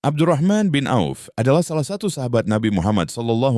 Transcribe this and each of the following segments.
Abdurrahman bin Auf adalah salah satu sahabat Nabi Muhammad SAW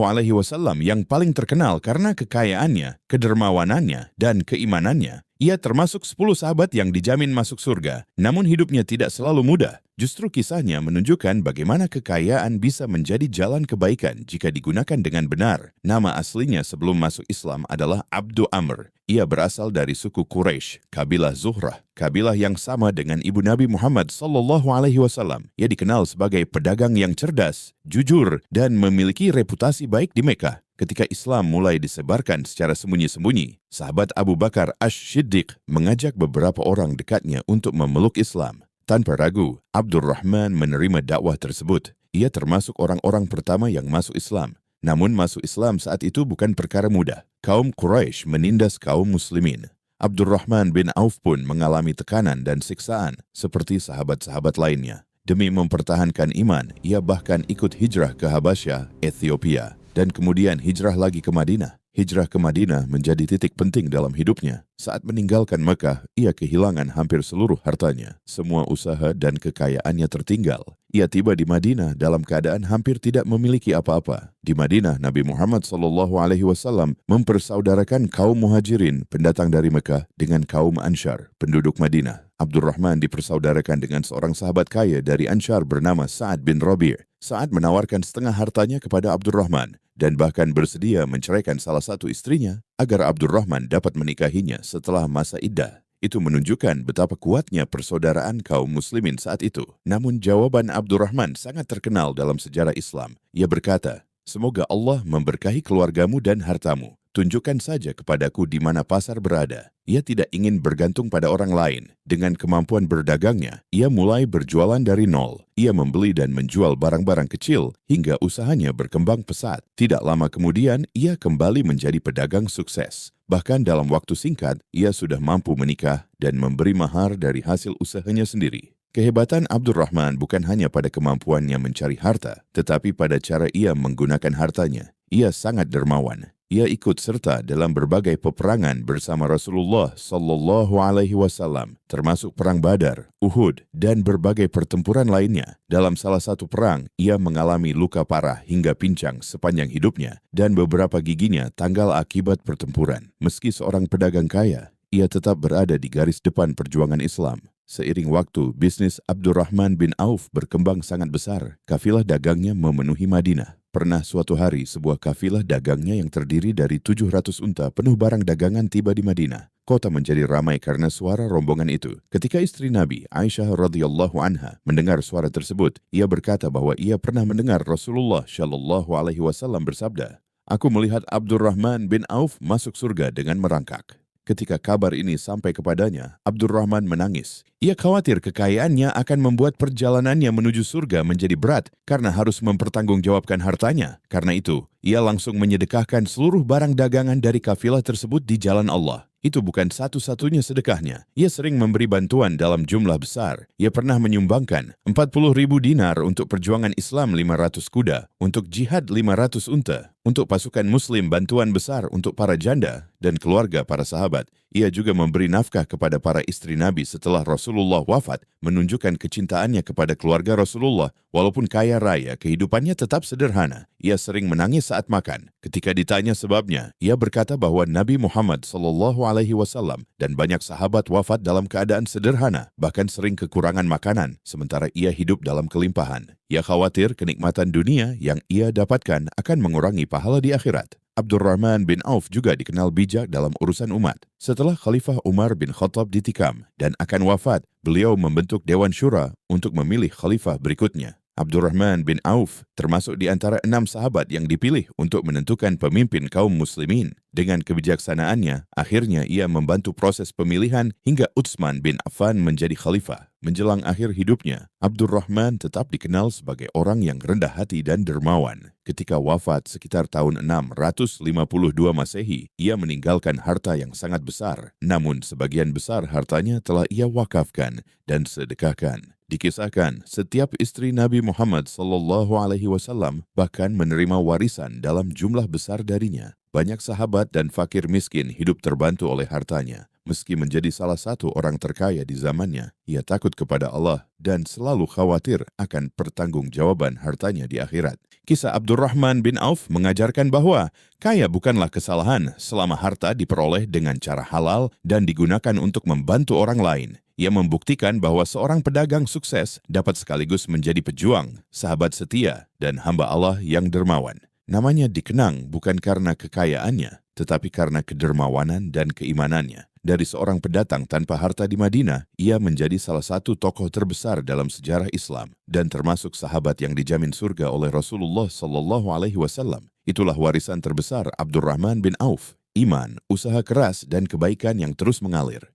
yang paling terkenal karena kekayaannya, kedermawanannya, dan keimanannya. Ia termasuk 10 sahabat yang dijamin masuk surga, namun hidupnya tidak selalu mudah. Justru kisahnya menunjukkan bagaimana kekayaan bisa menjadi jalan kebaikan jika digunakan dengan benar. Nama aslinya sebelum masuk Islam adalah Abdu Amr. Ia berasal dari suku Quraisy, kabilah Zuhrah, kabilah yang sama dengan ibu Nabi Muhammad SAW. Ia dikenal sebagai pedagang yang cerdas, jujur, dan memiliki reputasi baik di Mekah. Ketika Islam mulai disebarkan secara sembunyi-sembunyi, sahabat Abu Bakar Ash-Shiddiq mengajak beberapa orang dekatnya untuk memeluk Islam. Tanpa ragu, Abdurrahman menerima dakwah tersebut. Ia termasuk orang-orang pertama yang masuk Islam. Namun masuk Islam saat itu bukan perkara mudah. Kaum Quraisy menindas kaum muslimin. Abdurrahman bin Auf pun mengalami tekanan dan siksaan seperti sahabat-sahabat lainnya. Demi mempertahankan iman, ia bahkan ikut hijrah ke Habasyah, Ethiopia, dan kemudian hijrah lagi ke Madinah. Hijrah ke Madinah menjadi titik penting dalam hidupnya. Saat meninggalkan Mekah, ia kehilangan hampir seluruh hartanya. Semua usaha dan kekayaannya tertinggal. Ia tiba di Madinah dalam keadaan hampir tidak memiliki apa-apa. Di Madinah, Nabi Muhammad SAW mempersaudarakan kaum muhajirin, pendatang dari Mekah, dengan kaum Ansyar, penduduk Madinah. Abdurrahman dipersaudarakan dengan seorang sahabat kaya dari Ansyar bernama Sa'ad bin Rabi'. Sa'ad menawarkan setengah hartanya kepada Abdurrahman dan bahkan bersedia menceraikan salah satu istrinya agar Abdurrahman dapat menikahinya setelah masa iddah. Itu menunjukkan betapa kuatnya persaudaraan kaum muslimin saat itu. Namun jawaban Abdurrahman sangat terkenal dalam sejarah Islam. Ia berkata, "Semoga Allah memberkahi keluargamu dan hartamu. Tunjukkan saja kepadaku di mana pasar berada." Ia tidak ingin bergantung pada orang lain. Dengan kemampuan berdagangnya, ia mulai berjualan dari nol. Ia membeli dan menjual barang-barang kecil hingga usahanya berkembang pesat. Tidak lama kemudian, ia kembali menjadi pedagang sukses. Bahkan dalam waktu singkat, ia sudah mampu menikah dan memberi mahar dari hasil usahanya sendiri. Kehebatan Abdurrahman bukan hanya pada kemampuannya mencari harta, tetapi pada cara ia menggunakan hartanya. Ia sangat dermawan. Ia ikut serta dalam berbagai peperangan bersama Rasulullah SAW, termasuk Perang Badar, Uhud, dan berbagai pertempuran lainnya. Dalam salah satu perang, ia mengalami luka parah hingga pincang sepanjang hidupnya, dan beberapa giginya tanggal akibat pertempuran. Meski seorang pedagang kaya, ia tetap berada di garis depan perjuangan Islam. Seiring waktu, bisnis Abdurrahman bin Auf berkembang sangat besar. Kafilah dagangnya memenuhi Madinah. Pernah suatu hari, sebuah kafilah dagangnya yang terdiri dari 700 unta penuh barang dagangan tiba di Madinah. Kota menjadi ramai karena suara rombongan itu. Ketika istri Nabi, Aisyah radhiyallahu anha, mendengar suara tersebut, ia berkata bahwa ia pernah mendengar Rasulullah SAW bersabda, "Aku melihat Abdurrahman bin Auf masuk surga dengan merangkak." Ketika kabar ini sampai kepadanya, Abdurrahman menangis. Ia khawatir kekayaannya akan membuat perjalanannya menuju surga menjadi berat karena harus mempertanggungjawabkan hartanya. Karena itu, ia langsung menyedekahkan seluruh barang dagangan dari kafilah tersebut di jalan Allah. Itu bukan satu-satunya sedekahnya. Ia sering memberi bantuan dalam jumlah besar. Ia pernah menyumbangkan 40.000 dinar untuk perjuangan Islam 500 kuda, untuk jihad 500 unta, untuk pasukan muslim bantuan besar untuk para janda dan keluarga para sahabat. Ia juga memberi nafkah kepada para istri Nabi setelah Rasulullah wafat, menunjukkan kecintaannya kepada keluarga Rasulullah. Walaupun kaya raya, kehidupannya tetap sederhana. Ia sering menangis saat makan. Ketika ditanya sebabnya, ia berkata bahwa Nabi Muhammad SAW dan banyak sahabat wafat dalam keadaan sederhana, bahkan sering kekurangan makanan, sementara ia hidup dalam kelimpahan. Ia khawatir kenikmatan dunia yang ia dapatkan akan mengurangi pahala di akhirat. Abdurrahman bin Auf juga dikenal bijak dalam urusan umat. Setelah Khalifah Umar bin Khattab ditikam dan akan wafat, beliau membentuk Dewan Syura untuk memilih khalifah berikutnya. Abdurrahman bin Auf termasuk di antara 6 sahabat yang dipilih untuk menentukan pemimpin kaum muslimin. Dengan kebijaksanaannya, akhirnya ia membantu proses pemilihan hingga Utsman bin Affan menjadi khalifah. Menjelang akhir hidupnya, Abdurrahman tetap dikenal sebagai orang yang rendah hati dan dermawan. Ketika wafat sekitar tahun 652 Masehi, ia meninggalkan harta yang sangat besar. Namun sebagian besar hartanya telah ia wakafkan dan sedekahkan. Dikisahkan, setiap istri Nabi Muhammad SAW bahkan menerima warisan dalam jumlah besar darinya. Banyak sahabat dan fakir miskin hidup terbantu oleh hartanya. Meski menjadi salah satu orang terkaya di zamannya, ia takut kepada Allah dan selalu khawatir akan pertanggungjawaban hartanya di akhirat. Kisah Abdurrahman bin Auf mengajarkan bahwa kaya bukanlah kesalahan selama harta diperoleh dengan cara halal dan digunakan untuk membantu orang lain. Ia membuktikan bahwa seorang pedagang sukses dapat sekaligus menjadi pejuang, sahabat setia, dan hamba Allah yang dermawan. Namanya dikenang bukan karena kekayaannya, tetapi karena kedermawanan dan keimanannya. Dari seorang pedatang tanpa harta di Madinah, ia menjadi salah satu tokoh terbesar dalam sejarah Islam dan termasuk sahabat yang dijamin surga oleh Rasulullah SAW. Itulah warisan terbesar Abdurrahman bin Auf, iman, usaha keras, dan kebaikan yang terus mengalir.